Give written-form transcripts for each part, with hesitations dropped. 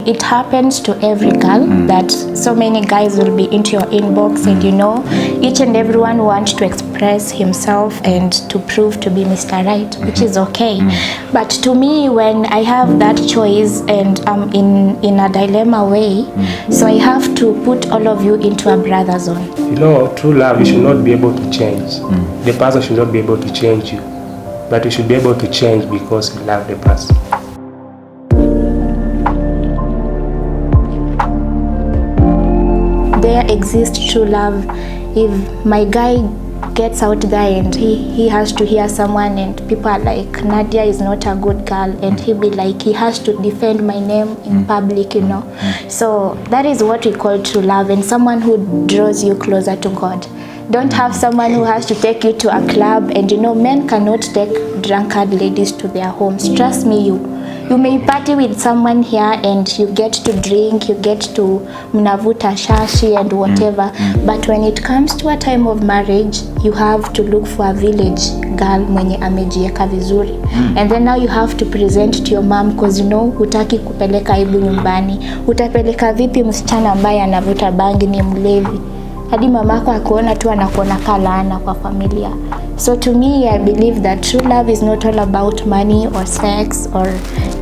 it happens to every girl that so many guys will be into your inbox and each and everyone wants to express himself and to prove to be Mr. Right, which is okay. But to me, when I have that choice and I'm in a dilemma way, so I have to put all of you into a brother zone. True love, you should not be able to change. The person should not be able to change you, but you should be able to change because you love the person. There exists true love. If my guy gets out there and he has to hear someone and people are like, Nadia is not a good girl, and he be like, he has to defend my name in public, So that is what we call true love, and someone who draws you closer to God. Don't have someone who has to take you to a club, and men cannot take drunkard ladies to their homes. Trust me, you may party with someone here and you get to drink, you get to mnavuta shashi and whatever, but when it comes to a time of marriage, you have to look for a village girl mwenye amejieka vizuri. And then now you have to present to your mom because hutaki kupeleka aibu nyumbani. Utapeleka vipi msichana ambaye anavuta bangi, ni mlevi? Hadi mamako akuona tu anakuona kalaana kwa familia. So to me, I believe that true love is not all about money or sex or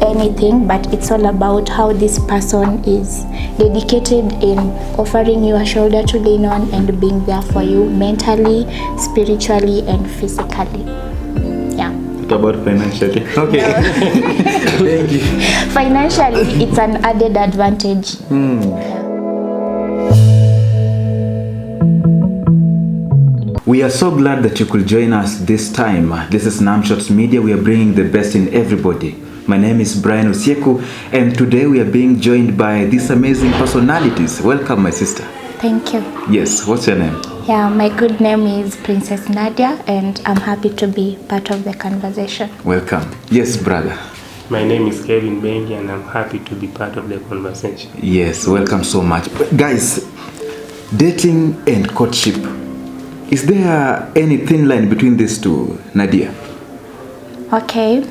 anything, but it's all about how this person is dedicated in offering you a shoulder to lean on and being there for you mentally, spiritually, and physically. Yeah. What about financially? Okay. Thank you. Financially, it's an added advantage. We are so glad that you could join us this time. This is Namshots Media. We are bringing the best in everybody. My name is Brian Osieku, and today we are being joined by these amazing personalities. Welcome, my sister. Thank you. Yes, what's your name? Yeah, my good name is Princess Nadia, and I'm happy to be part of the conversation. Welcome. Yes, brother. My name is Kevin Bengi, and I'm happy to be part of the conversation. Yes, welcome so much. Guys, dating and courtship. Is there any thin line between these two, Nadia? Okay,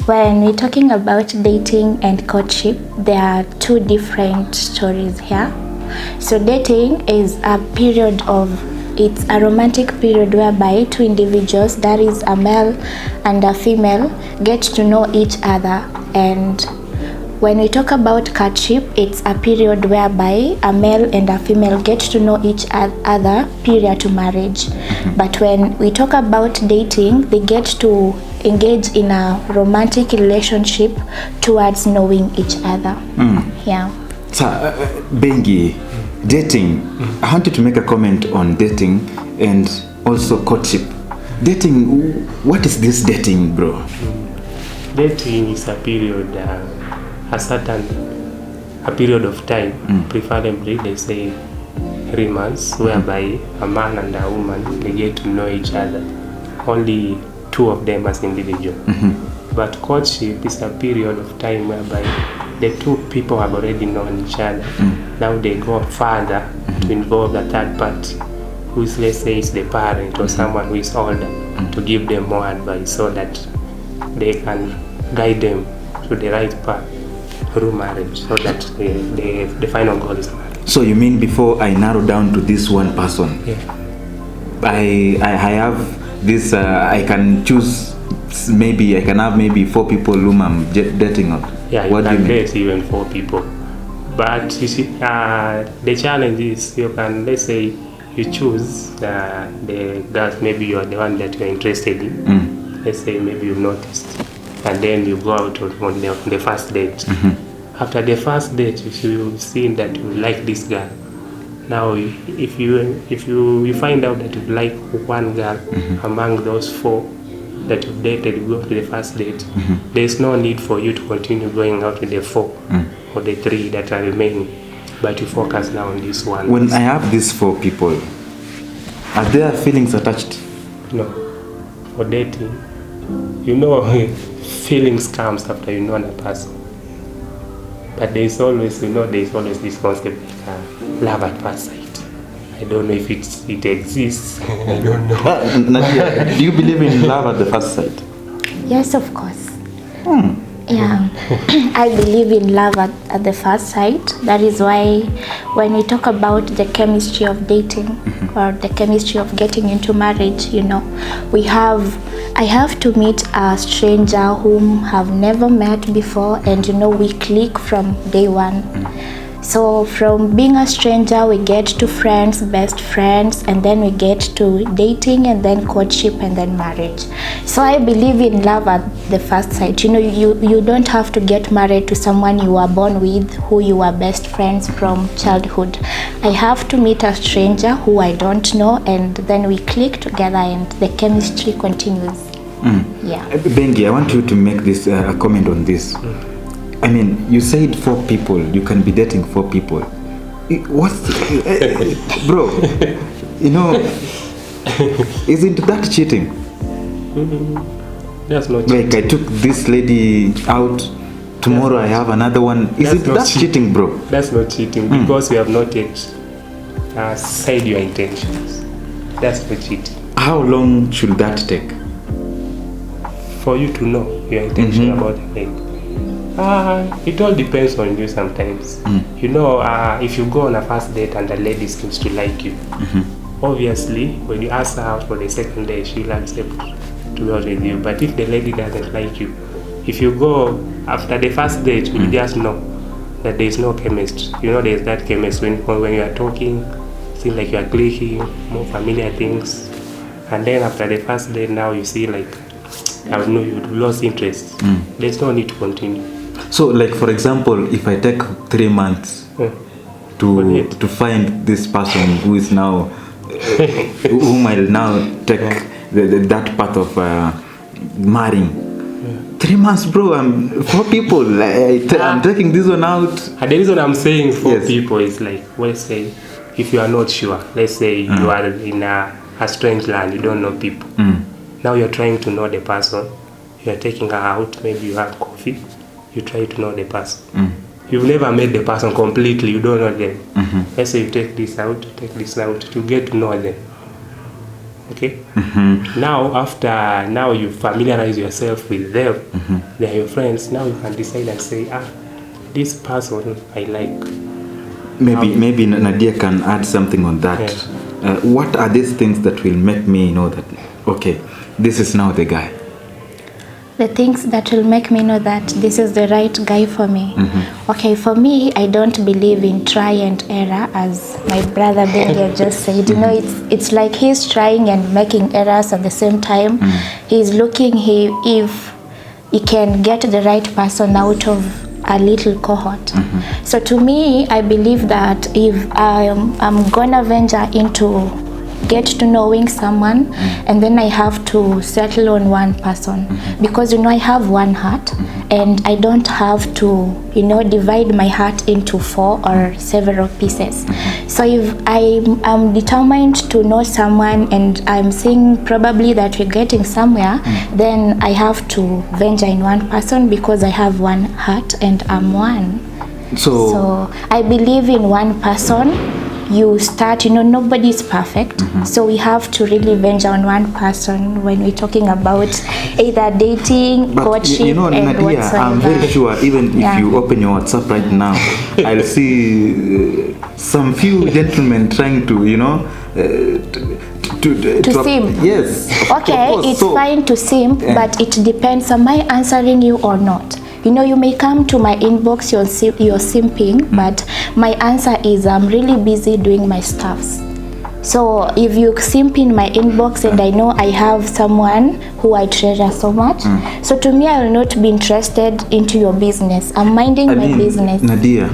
when we're talking about dating and courtship, there are two different stories here. So dating is a period it's a romantic period whereby two individuals, that is a male and a female, get to know each other. And when we talk about courtship, it's a period whereby a male and a female get to know each other prior to marriage. But when we talk about dating, they get to engage in a romantic relationship towards knowing each other. Yeah. So, Bengi, dating, I wanted to make a comment on dating and also courtship. Dating, what is this dating, bro? Dating is a period, a period of time, preferably they say 3 months, whereby a man and a woman, they get to know each other, only two of them as individuals. But courtship is a period of time whereby the two people have already known each other. Now they go further to involve a third party, who is, let's say, is the parent or someone who is older, to give them more advice so that they can guide them to the right path through marriage, so that the final goal is marriage. So you mean before I narrow down to this one person, I have this, I can choose, maybe I can have maybe 4 people whom I'm dating on. Yeah, what you can date even 4 people. But you see, the challenge is you can, let's say, you choose the girls, maybe you are the one that you're interested in. Let's say maybe you've noticed, and then you go out on the first date. After the first date, if you see that you like this girl, now if you find out that you like one girl among those 4 that you've dated, you go to the first date, there's no need for you to continue going out with the 4 or the 3 that are remaining, but you focus now on this one. When I have these 4 people, are there feelings attached? No. For dating, feelings comes after you know a person. But there's always this concept like love at first sight. I don't know if it exists. I don't know. Nadia, do you believe in love at the first sight? Yes, of course. Yeah, I believe in love at the first sight. That is why when we talk about the chemistry of dating or the chemistry of getting into marriage, I have to meet a stranger whom have never met before, and we click from day one. So from being a stranger, we get to friends, best friends, and then we get to dating, and then courtship, and then marriage. So I believe in love at the first sight. You don't have to get married to someone you were born with, who you were best friends from childhood. I have to meet a stranger who I don't know, and then we click together, and the chemistry continues. Yeah. Bengi, I want you to make this a comment on this. I mean, you said 4 people. You can be dating 4 people. Bro? Isn't that cheating? That's not cheating. Like I took this lady out. Tomorrow I have another one. Isn't that cheating, bro? That's not cheating because you have not yet said your intentions. That's not cheating. How long should that take? For you to know your intention about the lady. It all depends on you sometimes. If you go on a first date and the lady seems to like you, obviously when you ask her out for the second date, she'll accept to go with you. But if the lady doesn't like you, if you go after the first date, you just know that there is no chemistry. There's that chemistry when you are talking, seems like you are clicking, more familiar things. And then after the first date, now you see like, I don't know, you lost interest. There's no need to continue. So, like for example, if I take 3 months to find this person who is now, whom I'll now take that path of marrying. 3 months, bro. I'm 4 people. I'm taking this one out. And the reason I'm saying 4 people is like, let's say, if you are not sure, let's say you are in a strange land, you don't know people. Now you're trying to know the person. You're taking her out. Maybe you have coffee. You try to know the person. You've never met the person completely. You don't know them. Let's say you take this out to get to know them. Okay. Now you familiarize yourself with them. They are your friends. Now you can decide and say, this person I like. Maybe Nadia can add something on that. What are these things that will make me know that, okay, this is now the guy? The things that will make me know that this is the right guy for me. Okay, for me, I don't believe in try and error, as my brother Bengi just said. It's like he's trying and making errors at the same time. He's looking if he can get the right person out of a little cohort. So to me, I believe that if I'm gonna venture into get to knowing someone, and then I have to settle on one person, because I have one heart, and I don't have to divide my heart into 4 or several pieces. So if I'm determined to know someone and I'm seeing probably that we're getting somewhere, then I have to venture in one person because I have one heart and I'm one. So I believe in one person. You start, nobody's perfect. So we have to really venture on one person when we're talking about either dating, courtship, and Nadia, whatsoever. I'm very sure even if you open your WhatsApp right now, I'll see some few gentlemen trying to simp. Yes. Okay, it's fine to simp, but it depends. Am I answering you or not? You may come to my inbox, you're simping, but my answer is I'm really busy doing my stuffs. So if you simp in my inbox and I know I have someone who I treasure so much, so to me I will not be interested into your business. I'm minding my business. Nadia,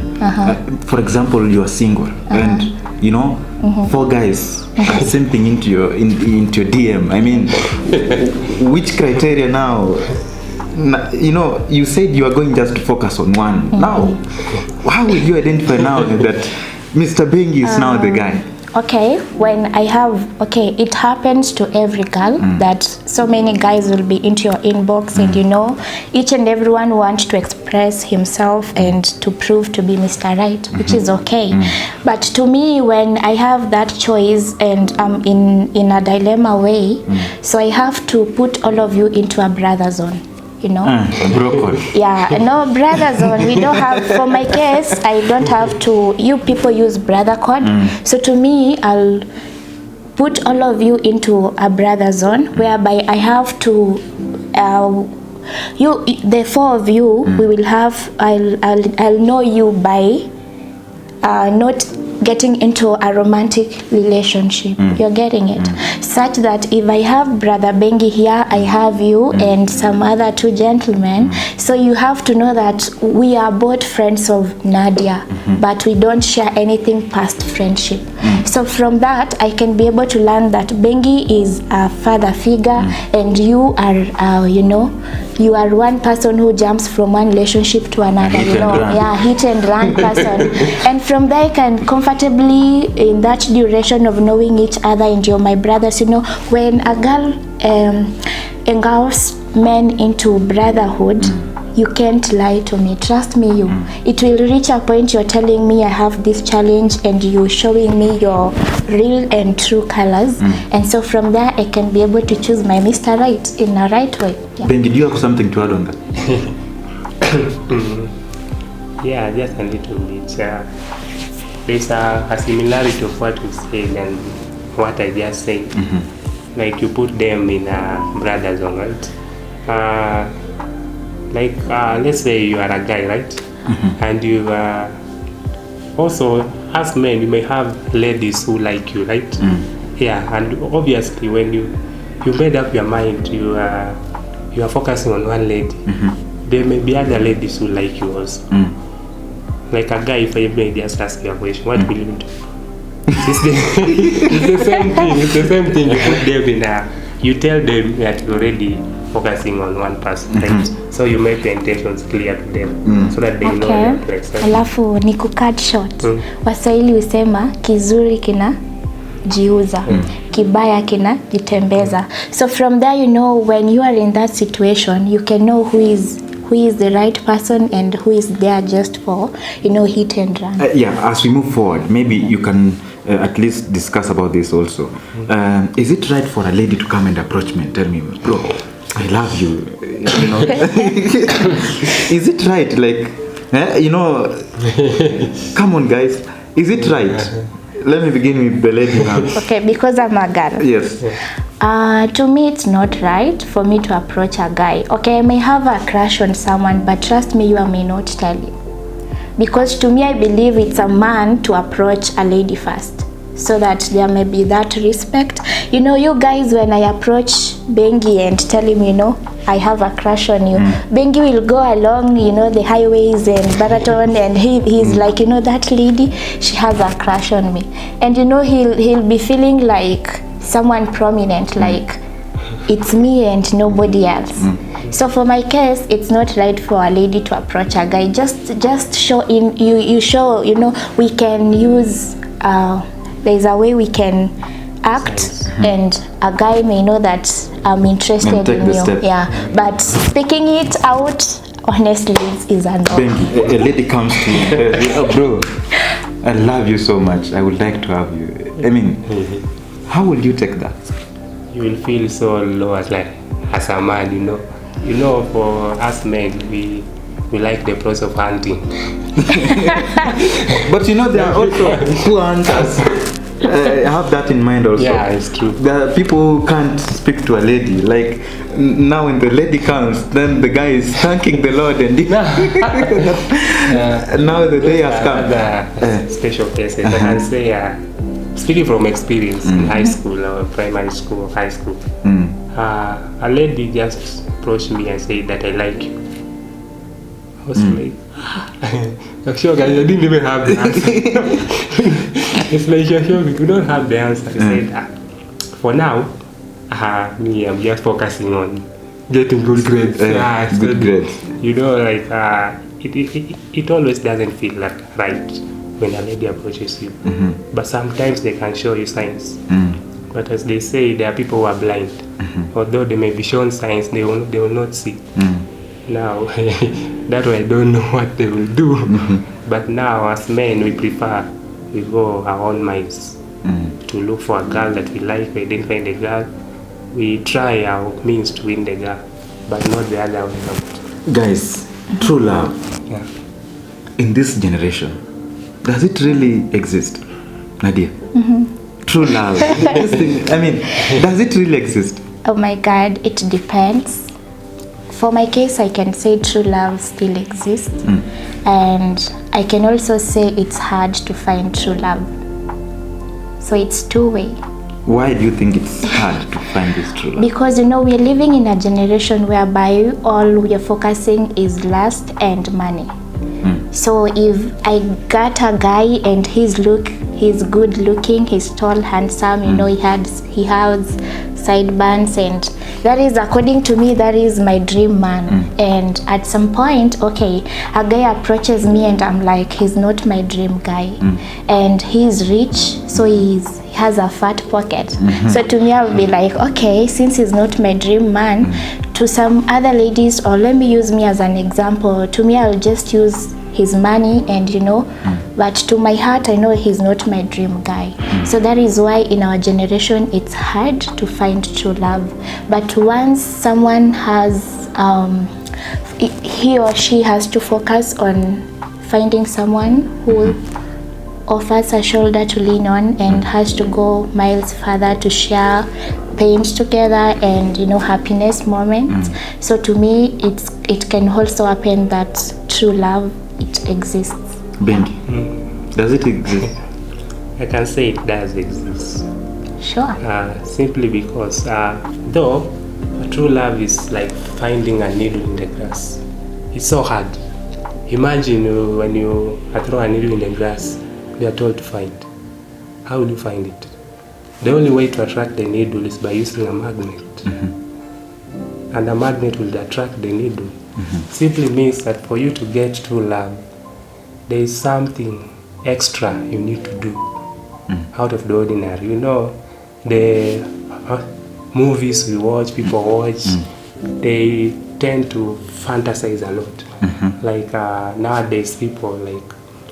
for example, you are single and 4 guys are simping into your DM. I mean, which criteria now? You said you are going just to focus on one. Now, how will you identify now that Mr. Bengi is now the guy? Okay, it happens to every girl that so many guys will be into your inbox, and each and everyone wants to express himself and to prove to be Mr. Right, which is okay. But to me, when I have that choice and I'm in a dilemma way, so I have to put all of you into a brother zone. you know. Broken. Yeah, no, brother zone. We don't have, for my case, I don't have to, you people use brother code. So to me, I'll put all of you into a brother zone, whereby I have to, the four of you, we will have, I'll know you by not getting into a romantic relationship. You're getting it? Such that if I have brother Bengi here, I have you and some other two gentlemen. So you have to know that we are both friends of Nadia, but we don't share anything past friendship. So from that, I can be able to learn that Bengi is a father figure, and you are, you know, you are one person who jumps from one relationship to another, you know, hit and run person. And from there, I can comfortably, in that duration of knowing each other, and you're my brothers, you know, when a girl engulfs men into brotherhood, you can't lie to me. Trust me, you. It will reach a point you're telling me I have this challenge, and you showing me your real and true colors. And so from there, I can be able to choose my Mr. Right in a right way. Yeah. Ben, did you have something to add on that? Yeah, just a little bit. There's a similarity of what you said and what I just said. Like you put them in a brother zone, right? Like let's say you are a guy, right? And you also, as men, you may have ladies who like you, right? Yeah, and obviously when you made up your mind, you are focusing on one lady. There may be other ladies who like you also. Like a guy, if I may just ask you a question, what will you do? It's the same thing. It's the same thing. You put them in you tell them that you're already focusing on one person, right? So you make the intentions clear to them, so that they know that to accept. Alafu ni kucut short. Waswahili husema kizuri kinajiuza, kibaya kinajitembeza. So from there, you know, when you are in that situation, you can know who is the right person and who is there just for, you know, hit and run. Yeah, as we move forward, maybe you can at least discuss about this also. Is it right for a lady to come and approach me and tell me, bro, I love you, you know? Is it right? Like, you know, come on guys, is it right? Let me begin with the lady now. Okay, because I'm a girl. Yes. To me, it's not right for me to approach a guy. Okay, I may have a crush on someone, but trust me, I may not tell you. Because to me, I believe it's a man to approach a lady first, so that there may be that respect. You know, you guys, when I approach Bengi and tell him, you know, I have a crush on you, Bengi will go along, you know, the highways and Baraton, and he's like, you know, that lady, she has a crush on me. And you know, he'll be feeling like someone prominent, like it's me and nobody else. So for my case, it's not right for a lady to approach a guy. Just show in you show, you know, we can use there's a way we can act, and a guy may know that I'm interested in you. Yeah, but speaking it out honestly is a no. Bengi, a lady comes to you, oh, bro, I love you so much, I would like to have you. I mean, how will you take that? You will feel so low as a man, you know. You know, for us men, we like the process of hunting. But you know, there are also who hunters. Have that in mind also. Yeah, it's true. There are people who can't speak to a lady. Like now, when the lady comes, then the guy is thanking the Lord, and now the day has come. Special cases, I can say, speaking from experience in high school or primary school or high school, a lady just approached me and said that I like you. I was like, sure guys, I didn't even have the answer. It's like, sure, we don't have the answer. I said, for now, me, I'm just focusing on getting good grades. Good grades. You know, like, it always doesn't feel like right when a lady approaches you. But sometimes they can show you signs. But as they say, there are people who are blind. Although they may be shown signs, they will not see. Now, that way I don't know what they will do. But now, as men, we go our own minds to look for a girl that we like. We identify the girl. We try our means to win the girl. but not the other way around. Guys, true love Yeah. in this generation, does it really exist? Nadia? True love. This thing, I mean, does it really exist? Oh my God, it depends. For my case, I can say true love still exists. And I can also say it's hard to find true love. So it's two-way. Why do you think it's hard to find this true love? Because we're living in a generation whereby all we are focusing is lust and money. So if I got a guy and he's good looking, he's tall, handsome, he has sideburns, and that is, according to me, that is my dream man. And at some point, okay, a guy approaches me and I'm like, he's not my dream guy. And he's rich, so he has a fat pocket. So to me, I'll be like, okay, since he's not my dream man, to some other ladies, or let me use me as an example, to me, I'll just use his money, and but to my heart, I know he's not my dream guy. So that is why in our generation it's hard to find true love. But once someone has he or she has to focus on finding someone who offers a shoulder to lean on and has to go miles further to share pains together and happiness moments. So to me, it can also happen that true love, it exists. Bengi, does it exist? I can say it does exist. Sure. Simply because though true love is like finding a needle in the grass. It's so hard. Imagine when you throw a needle in the grass, you are told to find. How will you find it? The only way to attract the needle is by using a magnet. And a magnet will attract the needle. Simply means that for you to get true love, there is something extra you need to do out of the ordinary. The movies we watch, people watch, they tend to fantasize a lot. Like nowadays, people, like,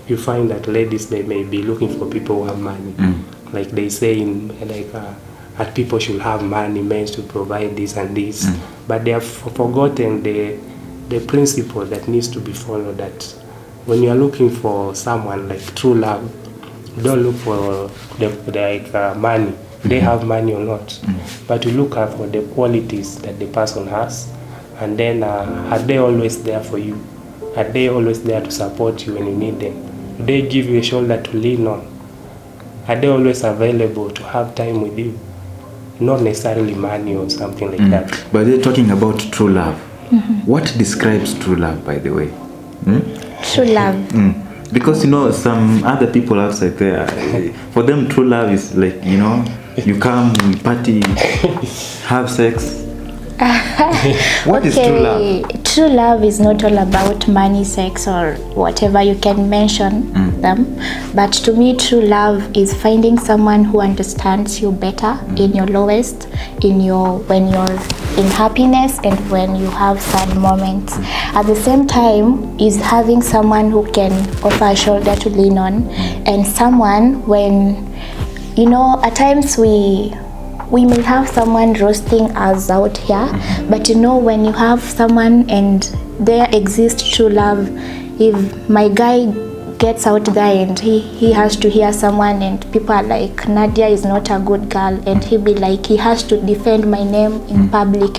you find that ladies, they may be looking for people who have money. Like they say that people should have money, men to provide this and this. But they have forgotten the principle that needs to be followed, that when you are looking for someone like true love, you don't look for money. They have money or not, but you look for the qualities that the person has, and then are they always there for you? Are they always there to support you when you need them? Do they give you a shoulder to lean on? Are they always available to have time with you? Not necessarily money or something like that. But they're talking about true love. What describes true love, by the way? True love. Because some other people outside there, for them true love is like, you come, we party, have sex. What is true love? True love is not all about money, sex, or whatever you can mention them. But to me, true love is finding someone who understands you better in your lowest, when you're in happiness and when you have sad moments. At the same time, is having someone who can offer a shoulder to lean on, and someone when, at times we may have someone roasting us out here, but when you have someone and there exists true love, if my guy gets out there and he has to hear someone and people are like, Nadia is not a good girl, and he'll be like, he has to defend my name in public,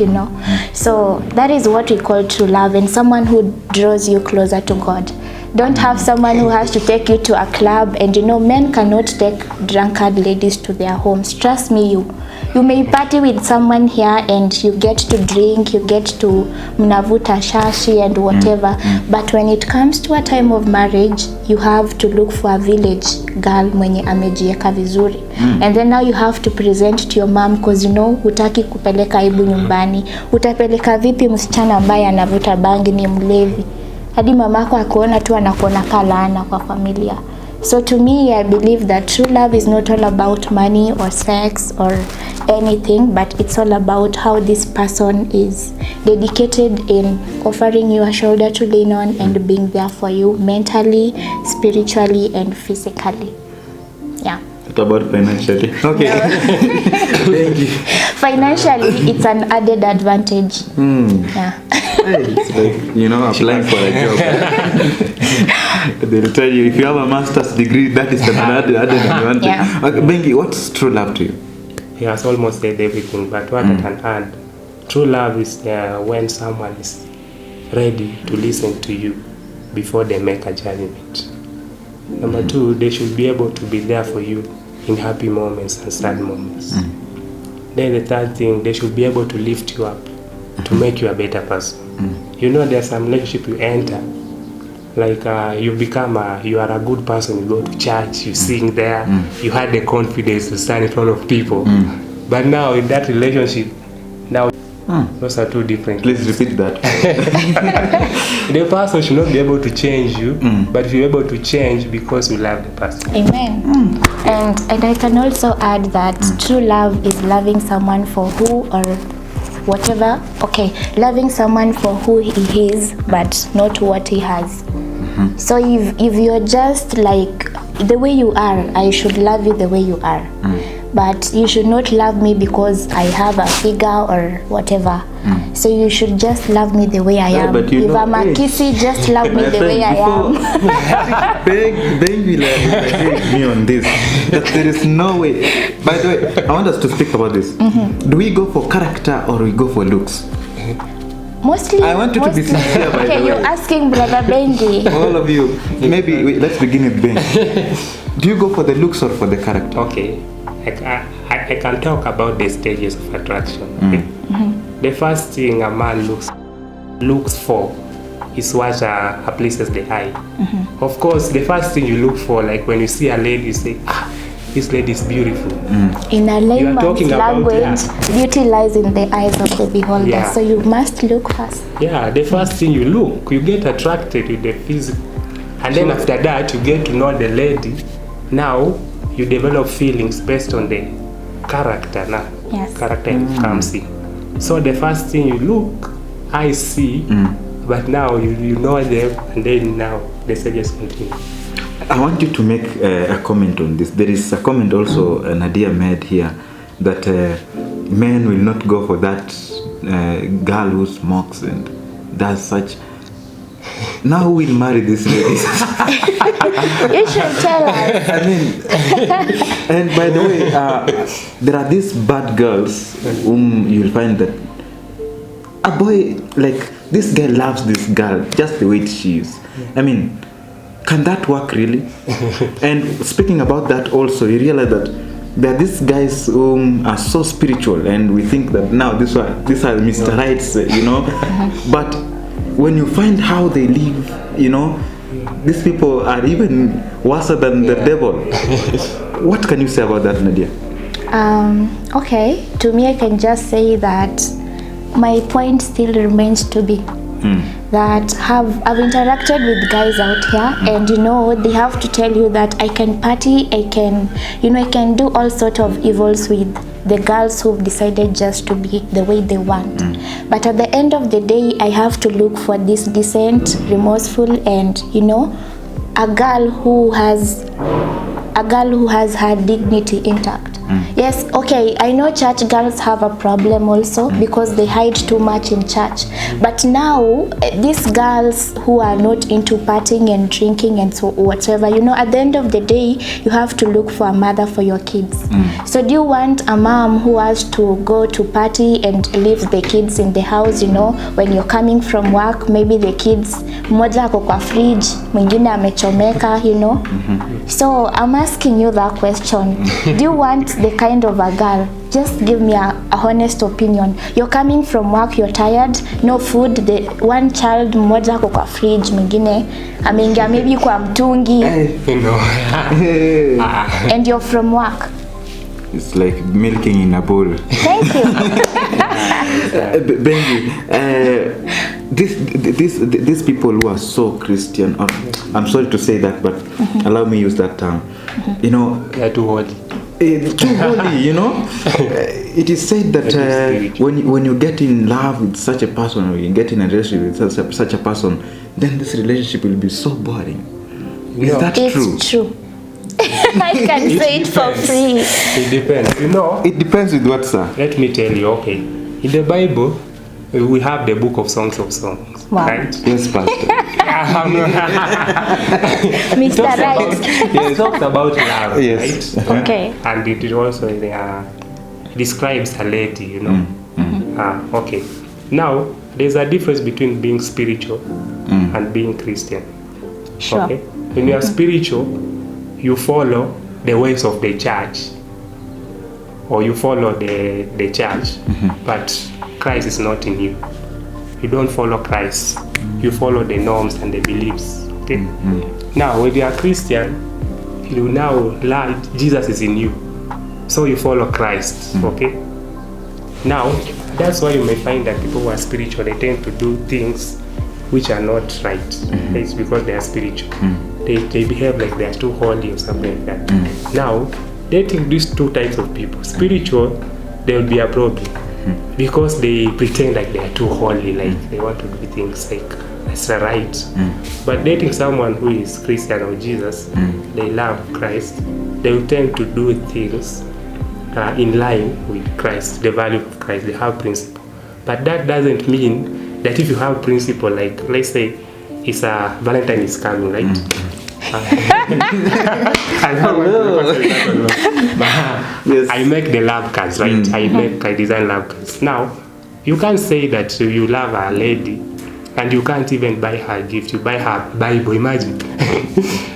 So that is what we call true love, and someone who draws you closer to God. Don't have someone who has to take you to a club, and men cannot take drunkard ladies to their homes. Trust me, you may party with someone here and you get to drink, you get to mnavuta shashi and whatever, but when it comes to a time of marriage, you have to look for a village girl mwenye amejieka vizuri. And then now you have to present to your mom, because hutaki kupeleka aibu nyumbani. Utapeleka vipi msichana ambaye anavuta bangi, ni mlevi? Hadi mamako akuona tu anakuona kalaana kwa familia. So to me, I believe that true love is not all about money or sex or anything, but it's all about how this person is dedicated in offering you a shoulder to lean on and being there for you mentally, spiritually, and physically. Yeah. What about financially? Okay. Thank you. Financially, it's an added advantage. Yeah. Hey, it's like, you know, applying for a job. They'll tell you if you have a master's degree, that is an added advantage. Yeah. Okay, Bengi, what's true love to you? He has almost said everything, but what I can add, true love is when someone is ready to listen to you before they make a judgment. Number two, they should be able to be there for you in happy moments and sad moments. Then the third thing, they should be able to lift you up to make you a better person. You know, there's some relationship you enter, like you become you are a good person, you go to church, you sing there, you had the confidence to stand in front of people. But now in that relationship, now those are two different. Please repeat that. The person should not be able to change you, but you're able to change because you love the person. Amen. And I can also add that true love is loving someone for who or whatever. Okay, loving someone for who he is, but not what he has. So if you're just like the way you are, I should love you the way you are. But you should not love me because I have a figure or whatever. So you should just love me the way I am. But you if know, I'm a kissy, just love me the way I am. Bengi will agree me on this. That there is no way. By the way, I want us to speak about this. Do we go for character or we go for looks? Mostly. I want you to be sincere, by the Okay, way. you're asking Brother Bengi. All of you. Maybe let's begin with Bengi. Do you go for the looks or for the character? Okay, I can talk about the stages of attraction. Okay? The first thing a man looks for is what pleases the eye. Of course, the first thing you look for, like when you see a lady, you say, this lady is beautiful. In a layman's talking about, language, beauty lies in the eyes of the beholder. Yeah. So you must look first. Yeah, the first thing you look, you get attracted with the physical. And then after that, you get to know the lady. Now, you develop feelings based on the character. Now, Yes. character comes in. So the first thing you look, I see, but now you know them, and then now the stages continue. I want you to make a comment on this. There is a comment also Nadia made here that men will not go for that girl who smokes and does such. Now who will marry these ladies? You should tell us. I mean, and by the way, there are these bad girls whom you'll find that a boy, like this guy loves this girl just the way she is. I mean, can that work really? And speaking about that also, you realize that there are these guys who are so spiritual and we think that now these are Mr. Rights, you know. But when you find how they live, you know, these people are even worse than the devil. What can you say about that, Nadia? Okay, to me I can just say that my point still remains to be that I've interacted with guys out here, and you know they have to tell you that I can party, I can do all sort of evils with the girls who've decided just to be the way they want. But at the end of the day, I have to look for this decent, remorseful, and a girl who has her dignity intact. Yes, okay, I know church girls have a problem also because they hide too much in church. But now, these girls who are not into partying and drinking and so whatever, at the end of the day, you have to look for a mother for your kids. So do you want a mom who has to go to party and leave the kids in the house, when you're coming from work, maybe the kids, mmoja ako kwa fridge, mwingine amechomeka, So I'm asking you that question. Do you want the kind of a girl? Just give me a honest opinion. You're coming from work, you're tired, no food, the one child mmoja ako kwa fridge, mwingine ameingia maybe kwa mtungi, and you're from work. It's like milking in a bowl. Thank you. Bengi, these people who are so Christian, or I'm sorry to say that, but allow me use that term. They're too holy. Too holy, It is said that when you get in love with such a person, or you get in a relationship with such a person, then this relationship will be so boring. Is that true? It's true. I can say it for free. It depends. You know, It depends with what, sir? let me tell you, okay. In the Bible, we have the book of Songs of Songs. Wow. Right? Yes, Pastor. Mr. Right. It talks about love, Yes. right? Okay. And it also describes a lady, you know. Okay. Now, there's a difference between being spiritual and being Christian. Sure. Okay? When you are spiritual, you follow the ways of the church, or you follow the church, but Christ is not in you. You don't follow Christ. You follow the norms and the beliefs. Okay? Now, when you are Christian, you now learn Jesus is in you. So you follow Christ. Okay? Now, that's why you may find that people who are spiritual, they tend to do things which are not right. It's because they are spiritual. They behave like they are too holy or something like that. Now, dating these two types of people, spiritual, there will be a problem because they pretend like they are too holy, like they want to do things like that's right. But dating someone who is Christian or Jesus, they love Christ, they will tend to do things in line with Christ, the value of Christ. They have principle. But that doesn't mean that if you have principle, like let's say it's a Valentine is coming, right? Yes. I make the love cards, right? I design love cards. Now, you can't say that you love a lady and you can't even buy her a gift. You buy her Bible. Imagine.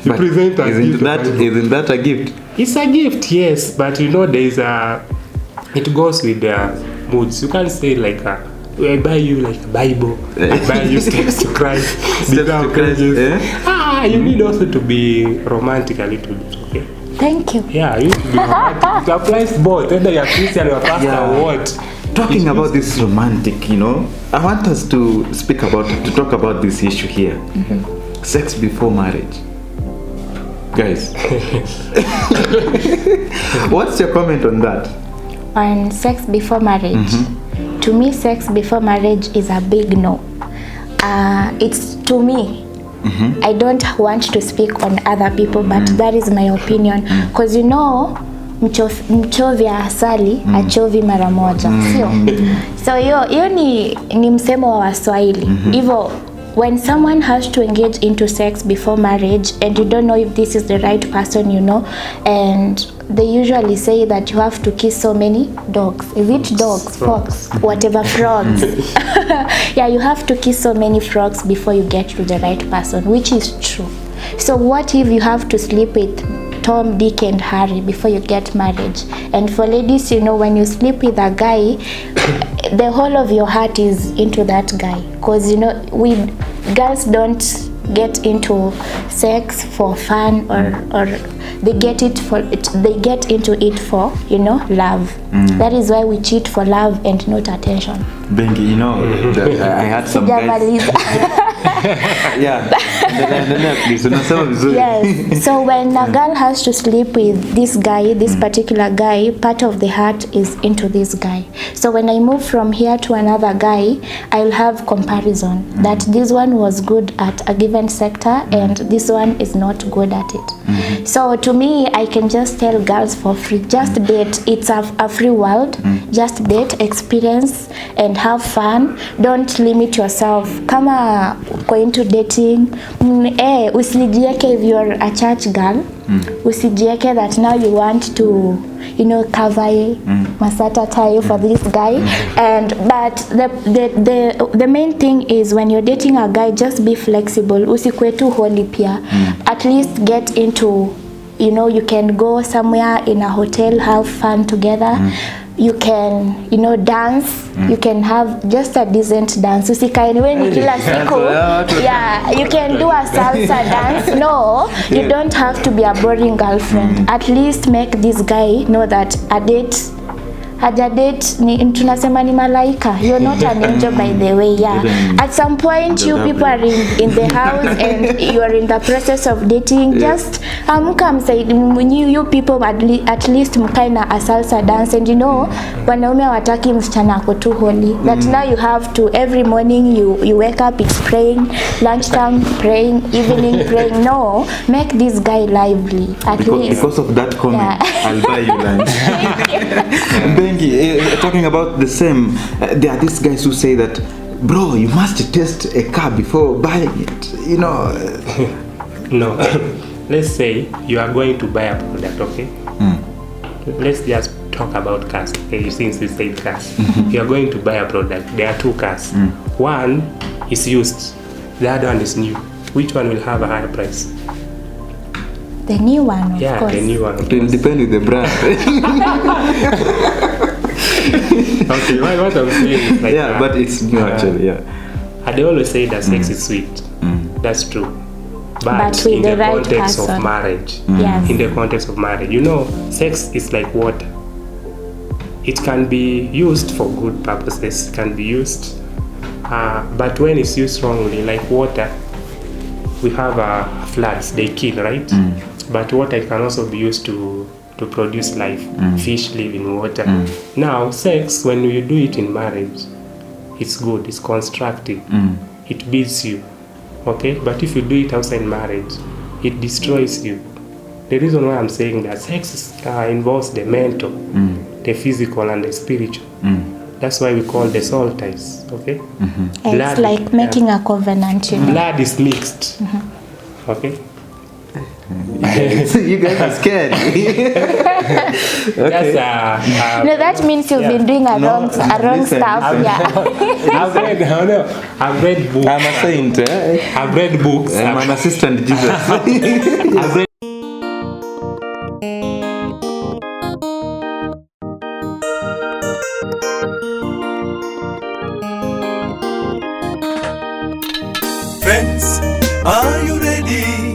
You But present a gift. isn't that a gift? It's a gift, yes, but you know it goes with the moods. You can't say like I buy you like a Bible, I buy you steps to Christ. Steps to Christ, You need also to be romantic a little bit, okay? Thank you. Yeah, you need to be romantic. It applies both, whether you're Christian or pastor or what. Talking about this romantic, you know, I want us to talk about this issue here. Sex before marriage. Guys, what's your comment on that? On sex before marriage, to me, sex before marriage is a big no. It's to me. I don't want to speak on other people, but that is my opinion. Because you know, mchovya asali achovi mara moja, sio? So hiyo ni msemo wa Waswahili. Hivyo when someone has to engage into sex before marriage and you don't know if this is the right person, you know, and they usually say that you have to kiss so many dogs. Is it dogs? Frogs? Whatever, frogs. Yeah, you have to kiss so many frogs before you get to the right person, which is true. So what if you have to sleep with Tom, Dick and Harry before you get married? And for ladies, you know, when you sleep with a guy, the whole of your heart is into that guy. Because, you know, girls don't get into sex for fun or they get into it for, you know, love. That is why we cheat for love and not attention. Bengi, you know, I had some guys. Yeah. Yes. So when a girl has to sleep with this guy, this particular guy, part of the heart is into this guy. So when I move from here to another guy, I'll have comparison that this one was good at a given sector and this one is not good at it. So to me, I can just tell girls for free, just date. It's a free world. Just date, experience and have fun. Don't limit yourself. Kama go into dating, usijieke if you're a church girl, usijieke that now you want to, you know, cover masata tie for this guy. But the main thing is when you're dating a guy, just be flexible. Usikwe tu holy pia. At least get into, you know, you can go somewhere in a hotel, have fun together. You can, you know, dance. You can have just a decent dance. Usikae ni kila siku. Yeah, you can do a salsa dance. No, you don't have to be a boring girlfriend. At least make this guy know that a date hajadate ni tunasema ni malaika. You're not an angel by the way. Yeah. At some point you people are in the house and you are in the process of dating. Just amka msaidi you people at least mkae na a salsa dance, and you know wanaume hawataki msichana ako too holy. That now you have to every morning you wake up, it's praying, lunchtime praying, evening praying. No, make this guy lively at least. Because of that comment, I'll buy you lunch. Bengi, talking about the same, there are these guys who say that, bro, you must test a car before buying it, you know. No. Let's say you are going to buy a product, okay? Let's just talk about cars, okay? Since we said cars. You are going to buy a product. There are two cars. One is used, the other one is new. Which one will have a higher price? The new one, of course. The new one. It will depend with the brand. Okay, what I'm saying is like but it's new actually, they always say that sex is sweet. That's true. But in the right context person. of marriage, Yes. in the context of marriage, you know, sex is like water. It can be used for good purposes, can be used, but when it's used wrongly, like water, we have floods, they kill, right? But water can also be used to produce life. Fish live in water. Now, sex, when you do it in marriage, it's good, it's constructive, it builds you, okay? But if you do it outside marriage, it destroys you. The reason why I'm saying that sex involves the mental, the physical, and the spiritual. That's why we call the soul ties, okay? It's like making a covenant, you know. Blood is mixed, okay? You guys are scared. That's No, that means you've been doing a wrong listen, stuff. I've read books. I'm a saint. I've read books. I'm an assistant Jesus. I've read Friends, are you ready?